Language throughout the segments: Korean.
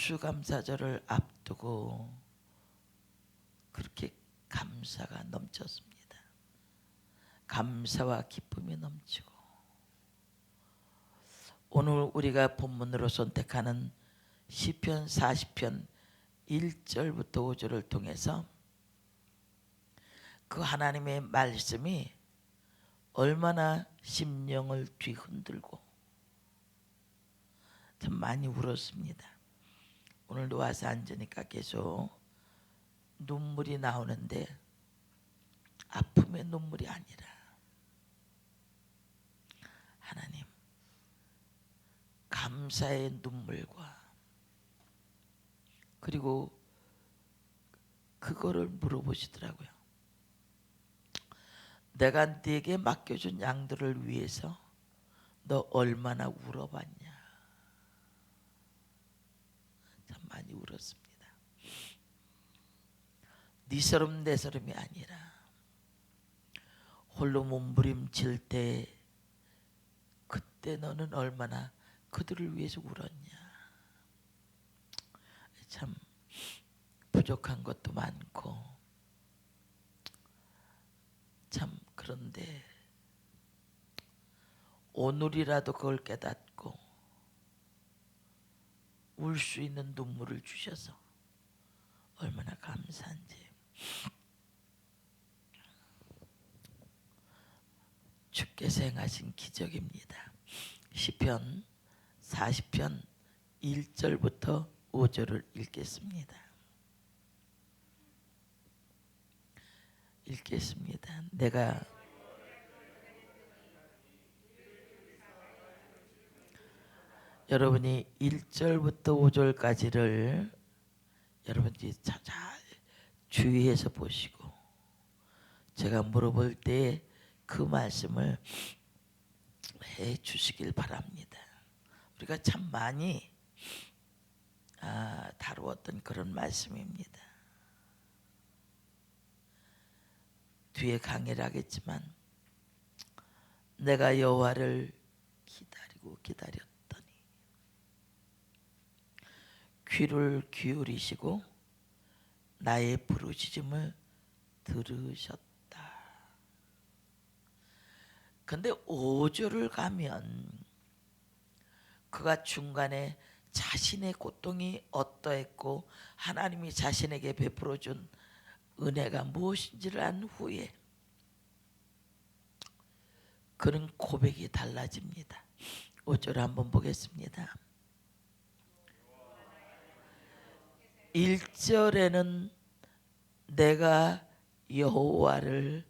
추수감사절을 앞두고 그렇게 감사가 넘쳤습니다. 감사와 기쁨이 넘치고, 오늘 우리가 본문으로 선택하는 시편 40편 1절부터 5절을 통해서 그 하나님의 말씀이 얼마나 심령을 뒤흔들고 참 많이 울었습니다. 오늘도 와서 앉으니까 계속 눈물이 나오는데 아픔의 눈물이 아니라 하나님 감사의 눈물과, 그리고 그거를 물어보시더라고요. 내가 네게 맡겨준 양들을 위해서 너 얼마나 울어봤냐. 참 많이 울었습니다. 네 서름 내 서름이 아니라 홀로 몸부림칠 때 그때 너는 얼마나 그들을 위해서 울었냐. 참 부족한 것도 많고, 참 그런데 오늘이라도 그걸 깨닫고 울 수 있는 눈물을 주셔서 얼마나 감사한지. 주께서 행하신 기적입니다. 시편 40편 1절부터 5절을 읽겠습니다. 내가 여러분이 1절부터 5절까지를 여러분이 잘 주의해서 보시고 제가 물어볼 때 그 말씀을 해 주시길 바랍니다. 우리가 참 많이 다루었던 그런 말씀입니다. 뒤에 강의를 하겠지만 내가 여호와를 기다렸더니 귀를 기울이시고 나의 부르짖음을 들으셨다. 근데 5절을 가면 그가 중간에 자신의 고통이 어떠했고 하나님이 자신에게 베풀어준 은혜가 무엇인지를 안 후에 그런 고백이 달라집니다. 5절을 한번 보겠습니다. 1절에는 내가 여호와는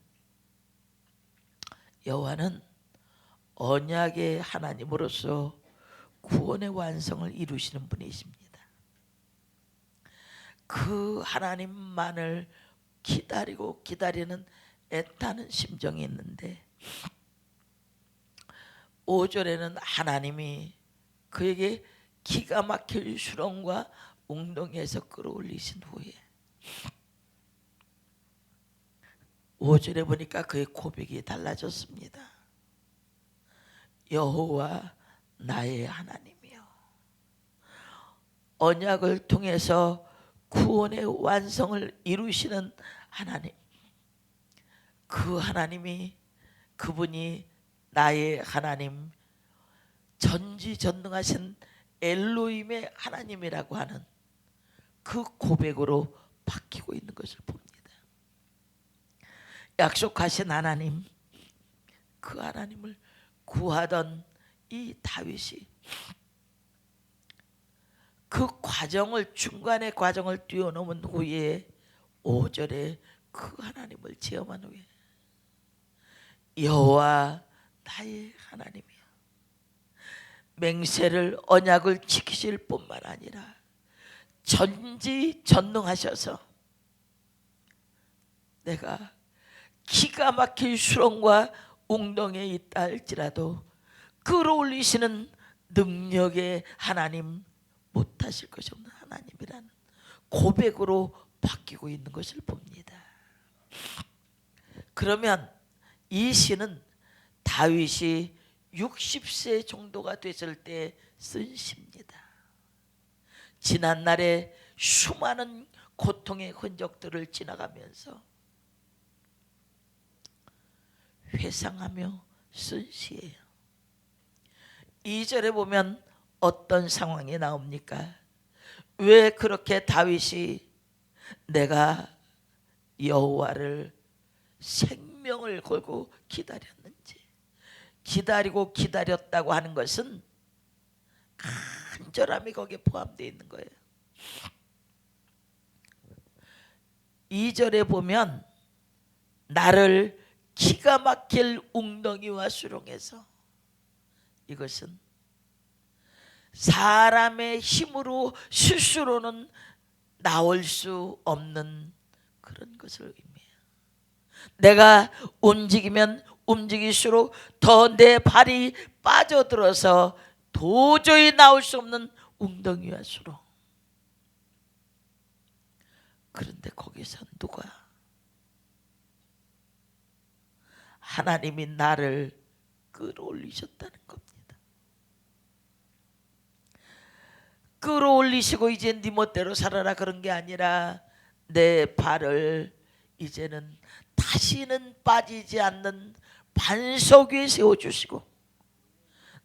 언약의 하나님으로서 구원의 완성을 이루시는 분이십니다. 그 하나님만을 기다리는 애타는 심정이 있는데 5절에는 하나님이 그에게 기가 막힐 수렁과 웅덩이에서 끌어올리신 후에 5절에 보니까 그의 고백이 달라졌습니다. 여호와 나의 하나님이여, 언약을 통해서 구원의 완성을 이루시는 하나님, 그 하나님이, 그분이 나의 하나님, 전지전능하신 엘로힘의 하나님이라고 하는 그 고백으로 바뀌고 있는 것을 봅니다. 약속하신 하나님, 그 하나님을 구하던 이 다윗이 그 중간의 과정을 뛰어넘은 후에 5절에 그 하나님을 체험한 후에 여호와 나의 하나님이여, 맹세를 언약을 지키실 뿐만 아니라 전지전능하셔서 내가 기가 막힐 수렁과 웅덩이에 있다 할지라도 끌어올리시는 능력의 하나님, 못하실 것이 없는 하나님이라는 고백으로 바뀌고 있는 것을 봅니다. 그러면 이 시는 다윗이 60세 정도가 됐을 때 쓴 시입니다. 지난날의 수많은 고통의 흔적들을 지나가면서 회상하며 쓴 시예요. 2절에 보면 어떤 상황이 나옵니까? 왜 그렇게 다윗이 내가 여호와를 생명을 걸고 기다렸는지, 기다리고 기다렸다고 하는 것은 간절함이 거기에 포함되어 있는 거예요. 2절에 보면 나를 기가 막힐 웅덩이와 수렁에서, 이것은 사람의 힘으로 스스로는 나올 수 없는 그런 것을 의미해요. 내가 움직이면 움직일수록 더 내 발이 빠져들어서 도저히 나올 수 없는 웅덩이와 수렁. 그런데 거기서 누가, 하나님이 나를 끌어올리셨다는 겁니다. 끌어올리시고 이제 네 멋대로 살아라 그런 게 아니라 내 발을 이제는 다시는 빠지지 않는 반석 위에 세워주시고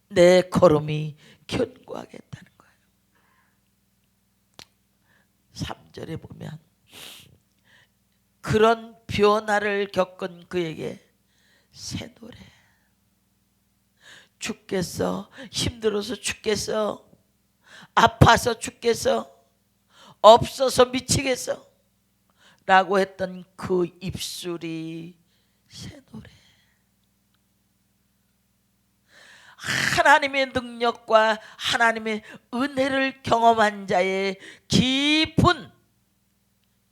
내 걸음이 견고하겠다는 거예요. 3절에 보면 그런 변화를 겪은 그에게 새 노래, 죽겠어, 힘들어서 죽겠어, 아파서 죽겠어, 없어서 미치겠어 라고 했던 그 입술이 새 노래. 하나님의 능력과 하나님의 은혜를 경험한 자의 깊은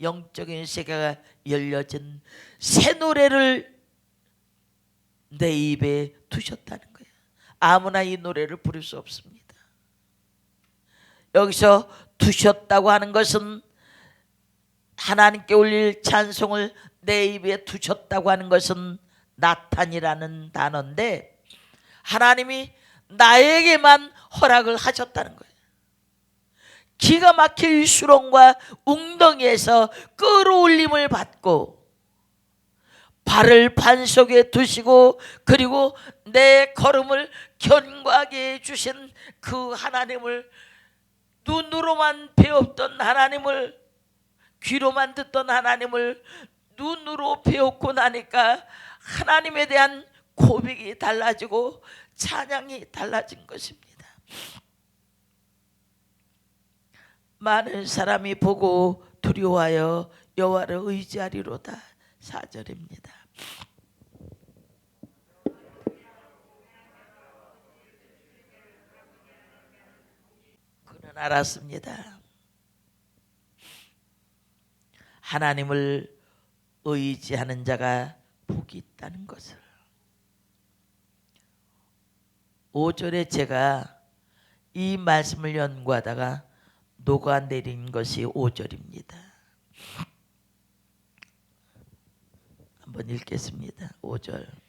영적인 세계가 열려진 새 노래를 내 입에 두셨다는 거예요. 아무나 이 노래를 부를 수 없습니다. 여기서 두셨다고 하는 것은 하나님께 올릴 찬송을 내 입에 두셨다고 하는 것은 나탄이라는 단어인데 하나님이 나에게만 허락을 하셨다는 거예요. 기가 막힐 수렁과 웅덩이에서 끌어올림을 받고 발을 반석에 두시고 그리고 내 걸음을 견고하게 해주신 그 하나님을, 눈으로만 배웠던 하나님을, 귀로만 듣던 하나님을 눈으로 배웠고 나니까 하나님에 대한 고백이 달라지고 찬양이 달라진 것입니다. 많은 사람이 보고 두려워하여 여호와를 의지하리로다. 4절입니다. 그는 알았습니다. 하나님을 의지하는 자가 복이 있다는 것을. 5절에 제가 이 말씀을 연구하다가 녹아내린 것이 5절입니다. 한번 읽겠습니다. 5절.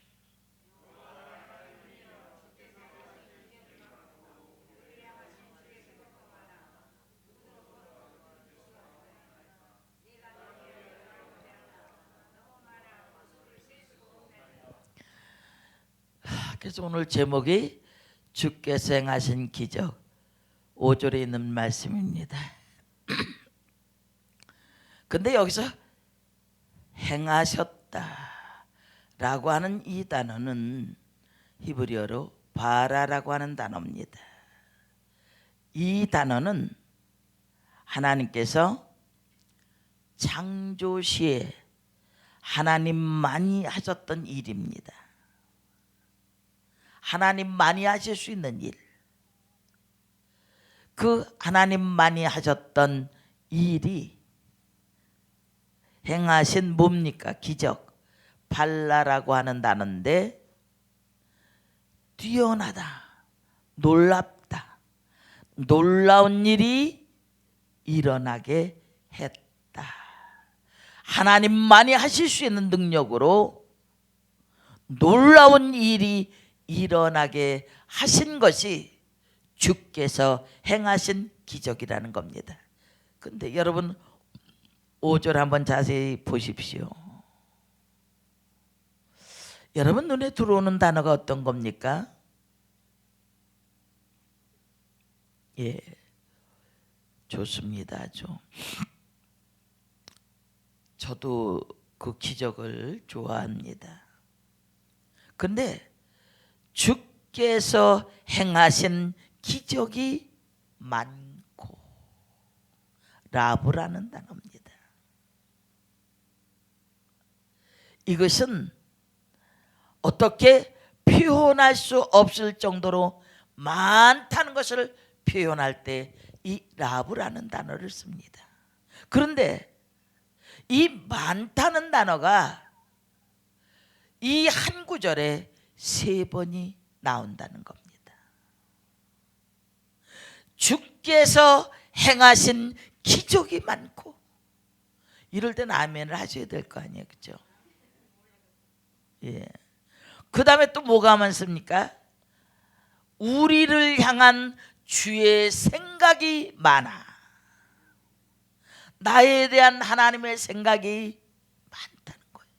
그래서 오늘 제목이 주께서 행하신 기적, 5절에 있는 말씀입니다. 근데 여기서 행하셨다 라고 하는 이 단어는 히브리어로 바라라고 하는 단어입니다. 이 단어는 하나님께서 창조 시에 하나님만이 하셨던 일입니다. 하나님만이 하실 수 있는 일, 그 하나님만이 하셨던 일이 행하신 뭡니까? 기적, 발라라고 하는 단어인데 뛰어나다, 놀랍다, 놀라운 일이 일어나게 했다. 하나님만이 하실 수 있는 능력으로 놀라운 일이 일어나게 하신 것이 주께서 행하신 기적이라는 겁니다. 근데 여러분 5절 한번 자세히 보십시오. 여러분 눈에 들어오는 단어가 어떤 겁니까? 예, 좋습니다. 아주. 저도 그 기적을 좋아합니다. 근데 주께서 행하신 기적이 많고 라브라는 단어입니다. 이것은 어떻게 표현할 수 없을 정도로 많다는 것을 표현할 때 이 라브라는 단어를 씁니다. 그런데 이 많다는 단어가 이 한 구절에 3번이 나온다는 겁니다. 주께서 행하신 기적이 많고, 이럴 때는 아멘을 하셔야 될 거 아니에요, 그렇죠? 예. 그 다음에 또 뭐가 많습니까? 우리를 향한 주의 생각이 많아. 나에 대한 하나님의 생각이 많다는 거예요.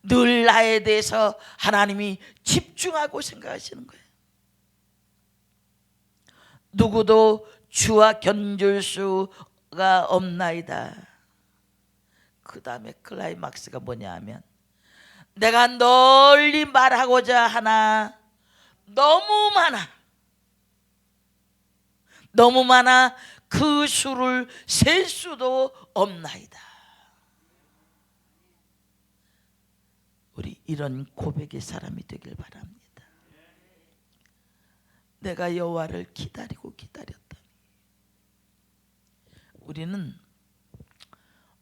늘 나에 대해서 하나님이 집중하고 생각하시는 거예요. 누구도 주와 견줄 수가 없나이다. 그 다음에 클라이막스가 뭐냐 하면, 내가 널리 말하고자 하나 너무 많아 그 수를 셀 수도 없나이다. 우리 이런 고백의 사람이 되길 바랍니다. 내가 여호와를 기다리고 기다렸더니. 우리는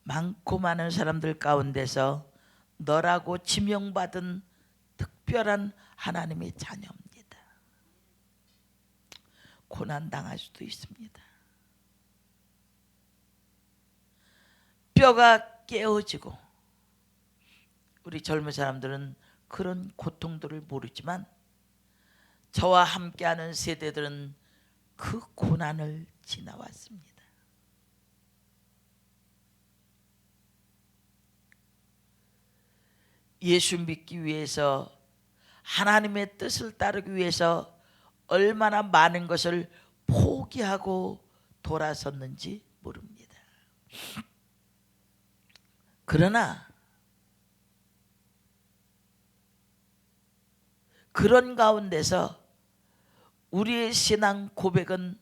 많고 많은 사람들 가운데서 너라고 지명받은 특별한 하나님의 자녀입니다. 고난 당할 수도 있습니다. 뼈가 깨어지고, 우리 젊은 사람들은 그런 고통들을 모르지만 저와 함께하는 세대들은 그 고난을 지나왔습니다. 예수 믿기 위해서, 하나님의 뜻을 따르기 위해서 얼마나 많은 것을 포기하고 돌아섰는지 모릅니다. 그러나 그런 가운데서 우리의 신앙 고백은,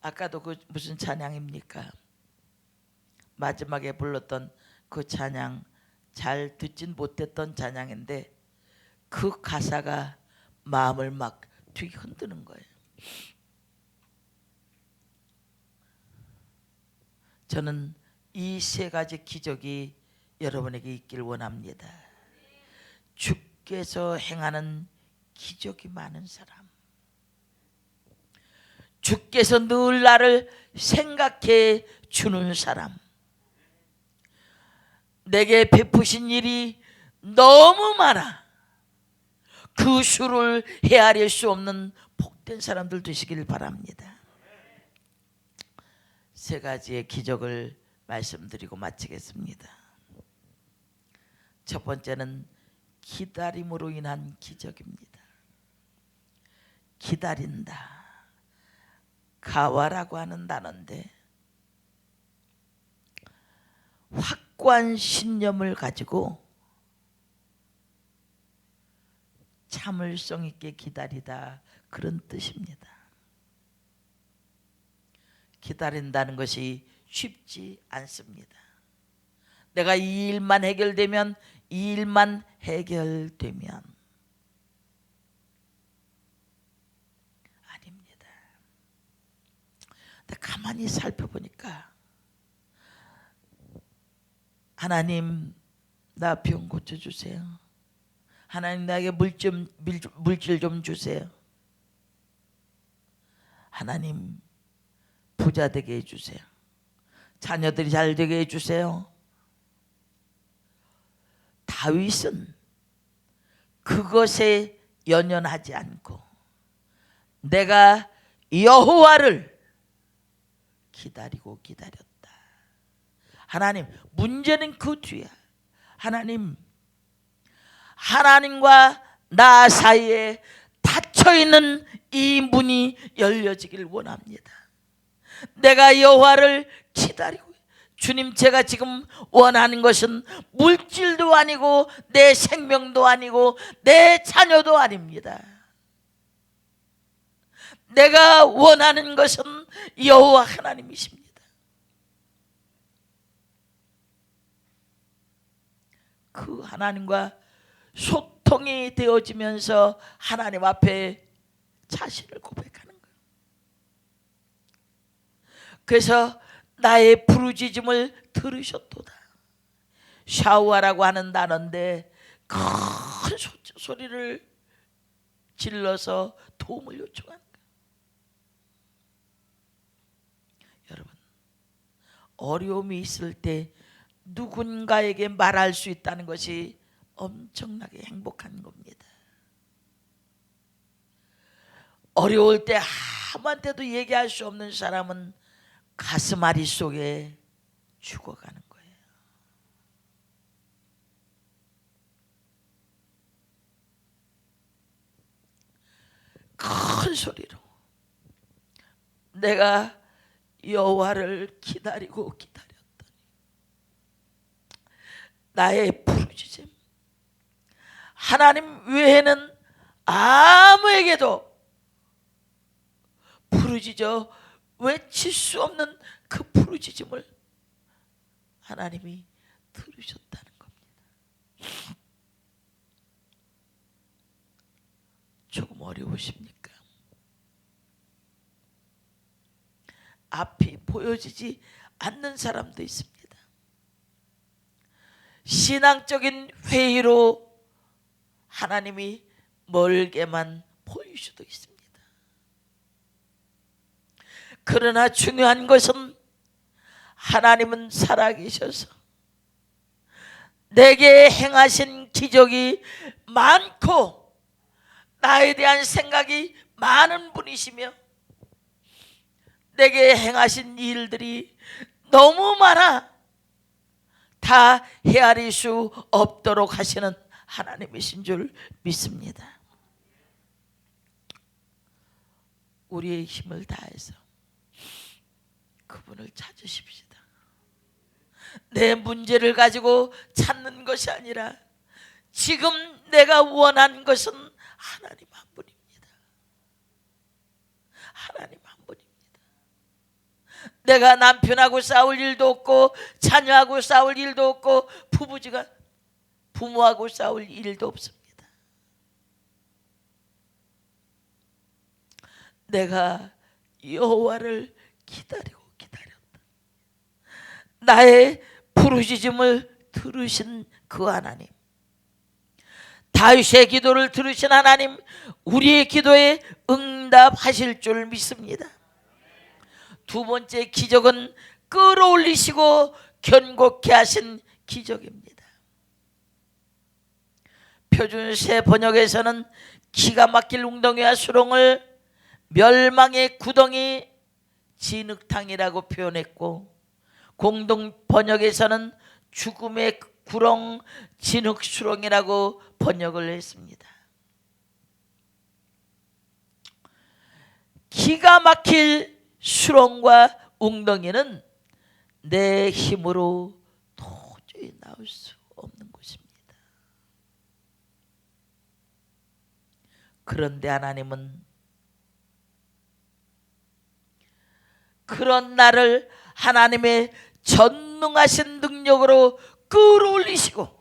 아까도 그 무슨 찬양입니까? 마지막에 불렀던 그 찬양, 잘 듣진 못했던 찬양인데 그 가사가 마음을 막 되게 흔드는 거예요. 저는 이 3가지 기적이 여러분에게 있길 원합니다. 주께서 행하는 기적이 많은 사람, 주께서 늘 나를 생각해 주는 사람, 내게 베푸신 일이 너무 많아 그 수를 헤아릴 수 없는 복된 사람들 되시길 바랍니다. 3가지의 기적을 말씀드리고 마치겠습니다. 첫 번째는 기다림으로 인한 기적입니다. 기다린다, 가와라고 하는 단어인데, 확고한 신념을 가지고 참을성 있게 기다리다, 그런 뜻입니다. 기다린다는 것이 쉽지 않습니다. 내가 이 일만 해결되면, 이 일만 해결되면, 아닙니다. 근데 가만히 살펴보니까, 하나님 나 병 고쳐주세요. 하나님 나에게 물질 좀 주세요. 하나님 부자 되게 해주세요. 자녀들이 잘 되게 해주세요. 다윗은 그것에 연연하지 않고 내가 여호와를 기다리고 기다렸다. 하나님, 문제는 그 뒤야. 하나님과 나 사이에 닫혀있는 이 문이 열려지길 원합니다. 내가 여호와를 기다리고, 주님, 제가 지금 원하는 것은 물질도 아니고 내 생명도 아니고 내 자녀도 아닙니다. 내가 원하는 것은 여호와 하나님이십니다. 그 하나님과 소통이 되어지면서 하나님 앞에 자신을 고백하는 거예요. 그래서 나의 부르짖음을 들으셨도다. 샤우아라고 하는 단어인데 큰 소리를 질러서 도움을 요청하는 거예요. 여러분, 어려움이 있을 때 누군가에게 말할 수 있다는 것이 엄청나게 행복한 겁니다. 어려울 때 아무한테도 얘기할 수 없는 사람은 가슴앓이 속에 죽어가는 거예요. 큰 소리로 내가 여호와를 기다리고 기다렸더니 나의 부르짖음, 하나님 외에는 아무에게도 부르짖어 외칠 수 없는 그 부르짖음을 하나님이 들으셨다는 겁니다. 조금 어려우십니까? 앞이 보여지지 않는 사람도 있습니다. 신앙적인 회의로 하나님이 멀게만 보일 수도 있습니다. 그러나 중요한 것은 하나님은 살아계셔서 내게 행하신 기적이 많고 나에 대한 생각이 많은 분이시며 내게 행하신 일들이 너무 많아 다 헤아릴 수 없도록 하시는 하나님이신 줄 믿습니다. 우리의 힘을 다해서 그분을 찾으십시다. 내 문제를 가지고 찾는 것이 아니라 지금 내가 원하는 것은 하나님 한 분입니다. 하나님 한 분입니다. 내가 남편하고 싸울 일도 없고 자녀하고 싸울 일도 없고 부모하고 싸울 일도 없습니다. 내가 여호와를 기다렸다. 나의 부르짖음을 들으신 그 하나님, 다윗의 기도를 들으신 하나님, 우리의 기도에 응답하실 줄 믿습니다. 두 번째 기적은 끌어올리시고 견고케 하신 기적입니다. 표준세 번역에서는 기가 막힐 웅덩이와 수렁을 멸망의 구덩이 진흙탕이라고 표현했고, 공동 번역에서는 죽음의 구렁 진흙 수렁이라고 번역을 했습니다. 기가 막힐 수렁과 웅덩이는 내 힘으로 도저히 나올 수 없는 곳입니다. 그런데 하나님은 그런 나를 하나님의 전능하신 능력으로 끌어올리시고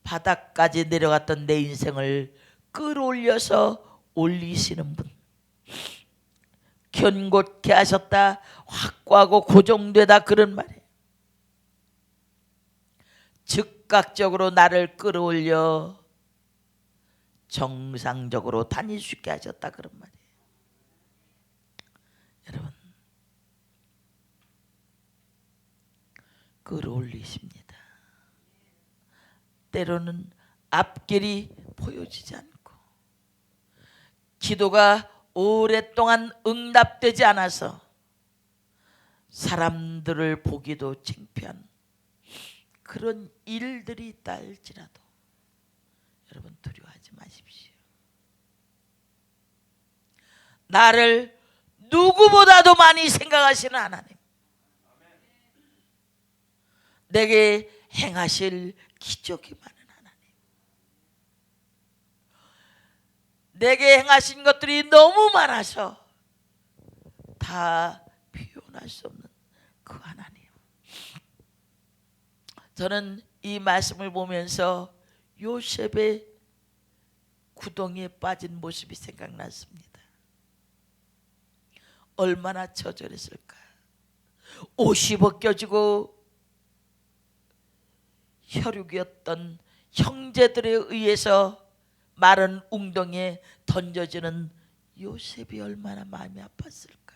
바닥까지 내려갔던 내 인생을 끌어올려서 올리시는 분, 견고케 하셨다, 확고하고 고정되다, 그런 말이에요. 즉각적으로 나를 끌어올려 정상적으로 다닐 수 있게 하셨다, 그런 말이에요. 여러분, 끌어올리십니다. 때로는 앞길이 보여지지 않고 기도가 오랫동안 응답되지 않아서 사람들을 보기도 창피한 그런 일들이 있다 할지라도 여러분 두려워하지 마십시오. 나를 누구보다도 많이 생각하시는 하나님, 내게 행하실 기적이 많은 하나님, 내게 행하신 것들이 너무 많아서 다 표현할 수 없는 그 하나님. 저는 이 말씀을 보면서 요셉의 구덩이에 빠진 모습이 생각났습니다. 얼마나 처절했을까. 옷이 벗겨지고 혈육이었던 형제들에 의해서 마른 웅덩이에 던져지는 요셉이 얼마나 마음이 아팠을까.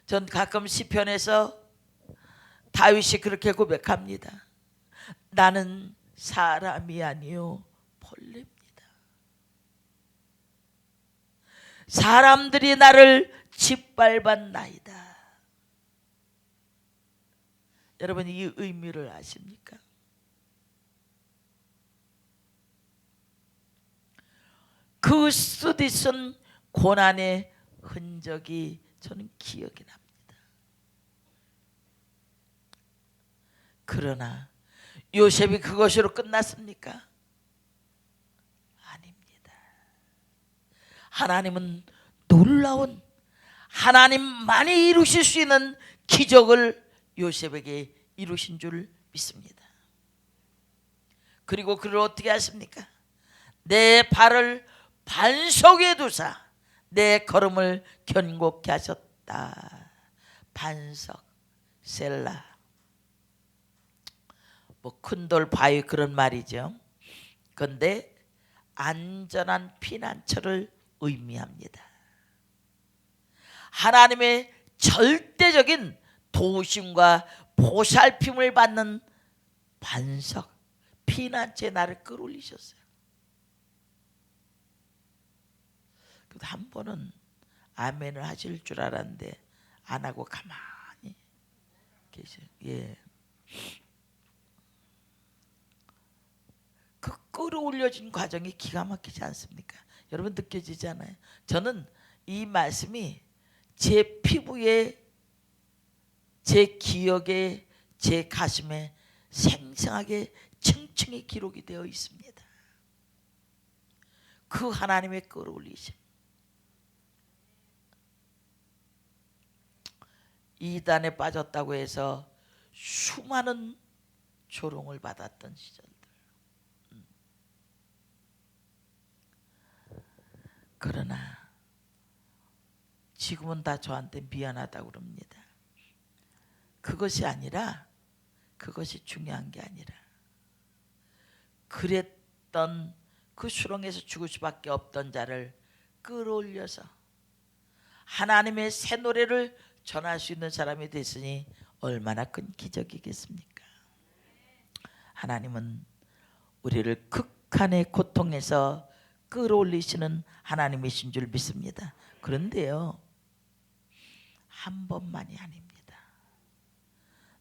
전 가끔 시편에서 다윗이 그렇게 고백합니다. 나는 사람이 아니요 벌레입니다. 사람들이 나를 짓밟았나이다. 여러분 이 의미를 아십니까? 그 쓰디쓴 고난의 흔적이 저는 기억이 납니다. 그러나 요셉이 그것으로 끝났습니까? 아닙니다. 하나님은 놀라운, 하나님만이 이루실 수 있는 기적을 요셉에게 이루신 줄 믿습니다. 그리고 그를 어떻게 하십니까? 내 발을 반석 위에 두사 내 걸음을 견고케 하셨다. 반석, 셀라, 뭐 큰 돌 바위 그런 말이죠. 그런데 안전한 피난처를 의미합니다. 하나님의 절대적인 도우심과 보살핌을 받는 반석, 피난처에 나를 끌어올리셨어요. 그래도 한 번은 아멘을 하실 줄 알았는데 안 하고 가만히 계셔. 예. 그 끌어올려진 과정이 기가 막히지 않습니까? 여러분 느껴지지 않아요? 저는 이 말씀이 제 피부에, 제 기억에, 제 가슴에 생생하게 층층이 기록이 되어 있습니다. 그 하나님의 끌어올리심. 이단에 빠졌다고 해서 수많은 조롱을 받았던 시절들. 그러나 지금은 다 저한테 미안하다고 그럽니다. 그것이 아니라, 그것이 중요한 게 아니라 그랬던 그 수렁에서 죽을 수밖에 없던 자를 끌어올려서 하나님의 새 노래를 전할 수 있는 사람이 됐으니 얼마나 큰 기적이겠습니까? 하나님은 우리를 극한의 고통에서 끌어올리시는 하나님이신 줄 믿습니다. 그런데요, 한 번만이 아닙니다.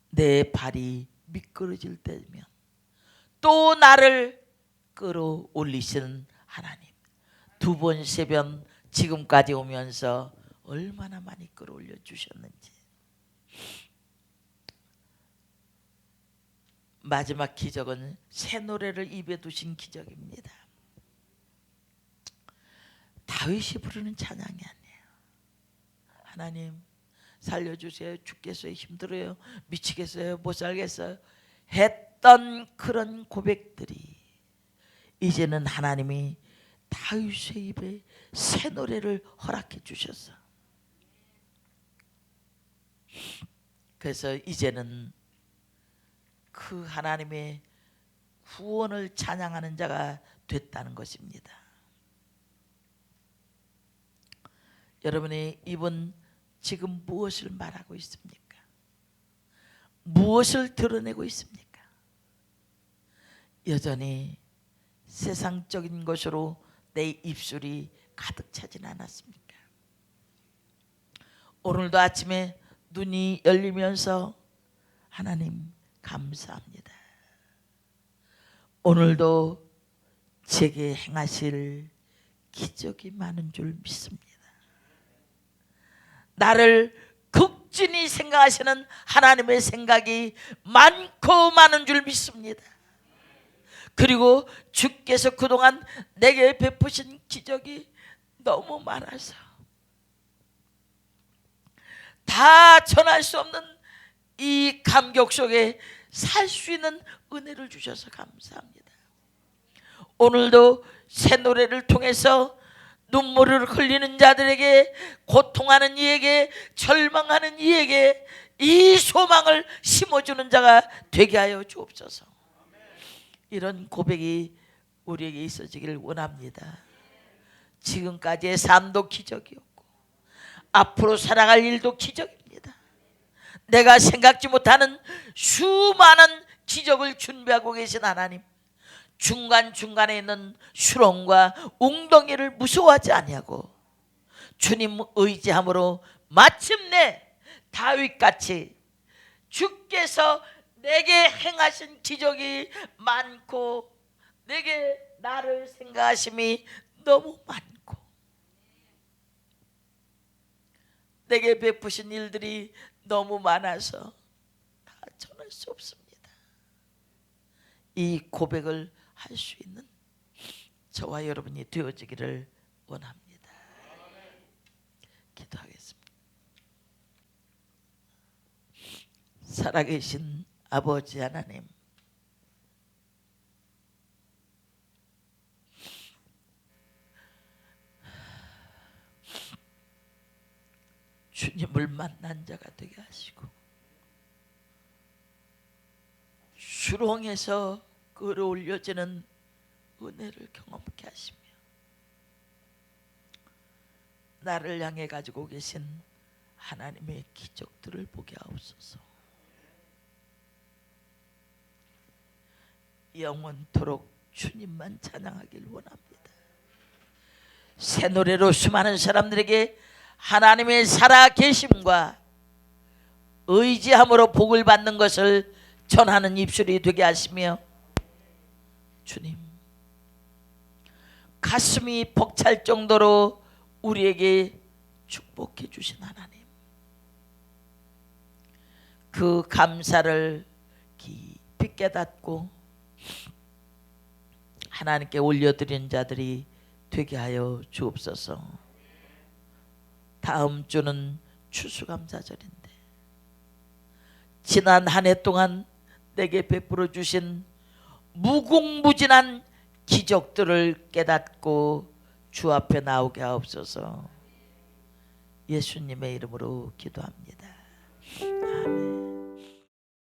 내 발이 미끄러질 때면 또 나를 끌어올리시는 하나님. 두 번, 세 번 지금까지 오면서 얼마나 많이 끌어올려 주셨는지. 마지막 기적은 새 노래를 입에 두신 기적입니다. 다윗이 부르는 찬양이 아니에요. 하나님 살려주세요. 죽겠어요. 힘들어요. 미치겠어요. 못 살겠어요. 했던 그런 고백들이 이제는 하나님이 다윗의 입에 새 노래를 허락해 주셨어. 그래서 이제는 그 하나님의 구원을 찬양하는 자가 됐다는 것입니다. 여러분의 입은 지금 무엇을 말하고 있습니까? 무엇을 드러내고 있습니까? 여전히 세상적인 것으로 내 입술이 가득 차진 않았습니까? 오늘도 아침에 눈이 열리면서 하나님 감사합니다. 오늘도 제게 행하실 기적이 많은 줄 믿습니다. 나를 극진히 생각하시는 하나님의 생각이 많고 많은 줄 믿습니다. 그리고 주께서 그동안 내게 베푸신 기적이 너무 많아서 다 전할 수 없는 이 감격 속에 살 수 있는 은혜를 주셔서 감사합니다. 오늘도 새 노래를 통해서 눈물을 흘리는 자들에게, 고통하는 이에게, 절망하는 이에게 이 소망을 심어주는 자가 되게 하여 주옵소서. 이런 고백이 우리에게 있어지길 원합니다. 지금까지의 삶도 기적이었고 앞으로 살아갈 일도 기적입니다. 내가 생각지 못하는 수많은 기적을 준비하고 계신 하나님, 중간중간에 있는 수렁과 웅덩이를 무서워하지 아니하고 주님 의지함으로 마침내 다윗같이 주께서 내게 행하신 기적이 많고 내게 나를 생각하심이 너무 많고 내게 베푸신 일들이 너무 많아서 다 전할 수 없습니다. 이 고백을 할 수 있는 저와 여러분이 되어지기를 원합니다. 기도하겠습니다. 살아계신 아버지 하나님, 주님을 만난 자가 되게 하시고 수렁에서 끌어올려지는 은혜를 경험케 하시며 나를 향해 가지고 계신 하나님의 기적들을 보게 하옵소서. 영원토록 주님만 찬양하길 원합니다. 새 노래로 수많은 사람들에게 하나님의 살아계심과 의지함으로 복을 받는 것을 전하는 입술이 되게 하시며 주님, 가슴이 벅찰 정도로 우리에게 축복해 주신 하나님, 그 감사를 깊이 깨닫고 하나님께 올려드리는 자들이 되게 하여 주옵소서. 다음 주는 추수감사절인데 지난 한 해 동안 내게 베풀어 주신 무궁무진한 기적들을 깨닫고 주 앞에 나오게 하옵소서. 예수님의 이름으로 기도합니다.